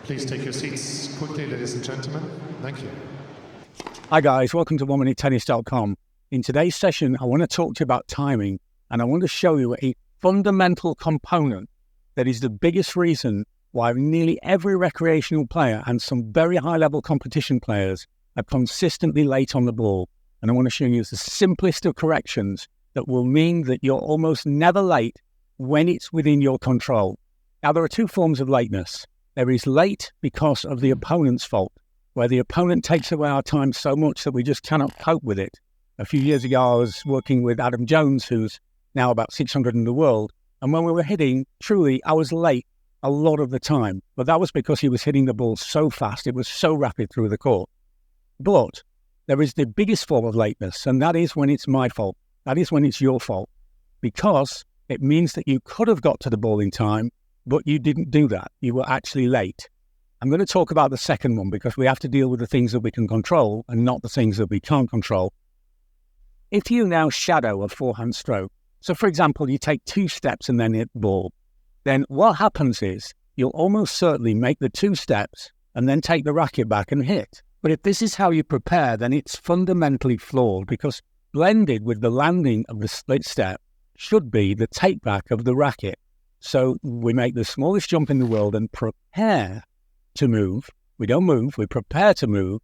Please take your seats quickly, ladies and gentlemen. Thank you. Hi guys, welcome to OneMinuteTennis.com. In today's session, I want to talk to you about timing, and I want to show you a fundamental component that is the biggest reason why nearly every recreational player and some very high-level competition players are consistently late on the ball. And I want to show you the simplest of corrections that will mean that you're almost never late when it's within your control. Now, there are two forms of lateness. There is late because of the opponent's fault, where the opponent takes away our time so much that we just cannot cope with it. A few years ago, I was working with Adam Jones, who's now about 600 in the world. And when we were hitting, truly, I was late a lot of the time. But that was because he was hitting the ball so fast. It was so rapid through the court. But there is the biggest form of lateness, and that is when it's my fault. That is when it's your fault. Because it means that you could have got to the ball in time, but you didn't do that. You were actually late. I'm going to talk about the second one because we have to deal with the things that we can control and not the things that we can't control. If you now shadow a forehand stroke, so for example, you take 2 steps and then hit the ball, then what happens is you'll almost certainly make the 2 steps and then take the racket back and hit. But if this is how you prepare, then it's fundamentally flawed because blended with the landing of the split step should be the take back of the racket. So we make the smallest jump in the world and prepare to move. We don't move, we prepare to move,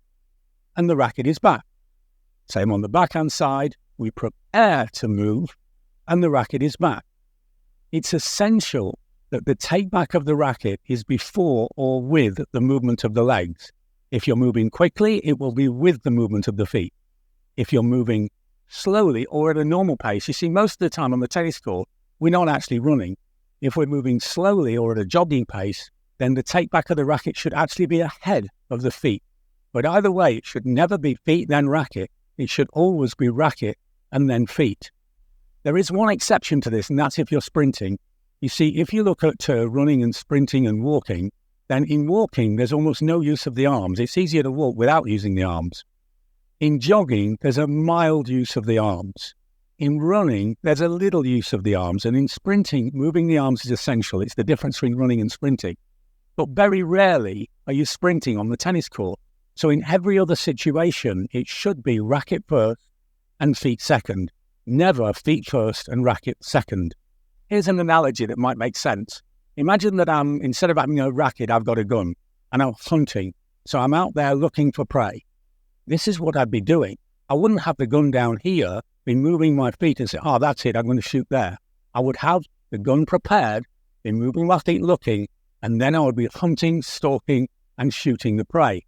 and the racket is back. Same on the backhand side, we prepare to move, and the racket is back. It's essential that the take back of the racket is before or with the movement of the legs. If you're moving quickly, it will be with the movement of the feet. If you're moving slowly or at a normal pace, you see, most of the time on the tennis court, we're not actually running. If we're moving slowly or at a jogging pace, then the take back of the racket should actually be ahead of the feet. But either way, it should never be feet then racket. It should always be racket and then feet. There is one exception to this, and that's if you're sprinting. You see, if you look at running and sprinting and walking, then in walking, there's almost no use of the arms. It's easier to walk without using the arms. In jogging, there's a mild use of the arms. In running, there's a little use of the arms, and in sprinting, moving the arms is essential. It's the difference between running and sprinting. But very rarely are you sprinting on the tennis court. So in every other situation, it should be racket first and feet second. Never feet first and racket second. Here's an analogy that might make sense. Imagine that instead of having a racket, I've got a gun, and I'm hunting. So I'm out there looking for prey. This is what I'd be doing. I wouldn't have the gun down here, be moving my feet and say, oh, that's it, I'm going to shoot there. I would have the gun prepared, be moving my feet looking, and then I would be hunting, stalking, and shooting the prey.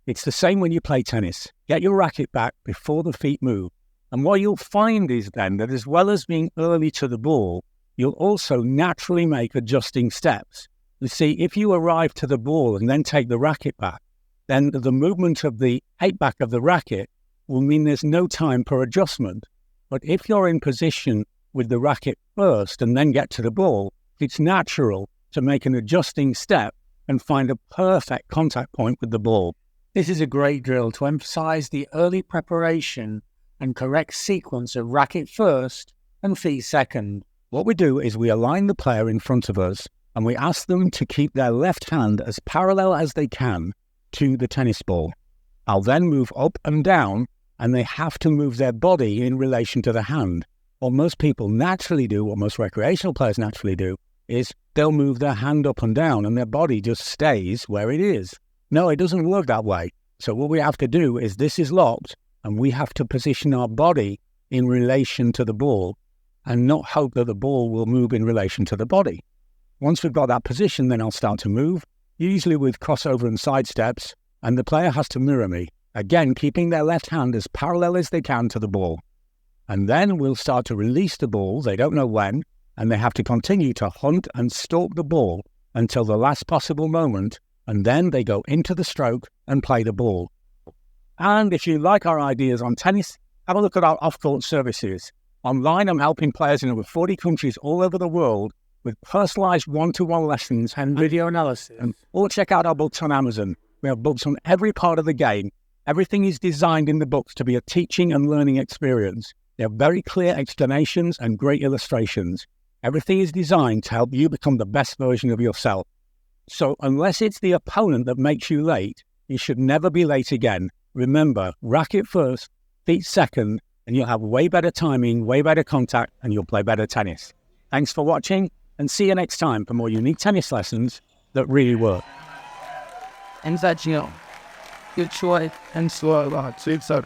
It's the same when you play tennis. Get your racket back before the feet move. And what you'll find is then that as well as being early to the ball, you'll also naturally make adjusting steps. You see, if you arrive to the ball and then take the racket back, then the movement of the take back of the racket will mean there's no time for adjustment. But if you're in position with the racket first and then get to the ball, it's natural to make an adjusting step and find a perfect contact point with the ball. This is a great drill to emphasize the early preparation and correct sequence of racket first and feet second. What we do is we align the player in front of us and we ask them to keep their left hand as parallel as they can to the tennis ball. I'll then move up and down, and they have to move their body in relation to the hand. What most people naturally do, what most recreational players naturally do, is they'll move their hand up and down and their body just stays where it is. No, it doesn't work that way. So what we have to do is this is locked and we have to position our body in relation to the ball and not hope that the ball will move in relation to the body. Once we've got that position, then I'll start to move, usually with crossover and side steps, and the player has to mirror me. Again, keeping their left hand as parallel as they can to the ball. And then we'll start to release the ball, they don't know when, and they have to continue to hunt and stalk the ball until the last possible moment, and then they go into the stroke and play the ball. And if you like our ideas on tennis, have a look at our off-court services. Online, I'm helping players in over 40 countries all over the world with personalized one-to-one lessons and video analysis. Or check out our books on Amazon. We have books on every part of the game. Everything is designed in the books to be a teaching and learning experience. They have very clear explanations and great illustrations. Everything is designed to help you become the best version of yourself. So unless it's the opponent that makes you late, you should never be late again. Remember, racket first, feet second, and you'll have way better timing, way better contact, and you'll play better tennis. Thanks for watching, and see you next time for more unique tennis lessons that really work. And that's, good choice and slow. See you soon.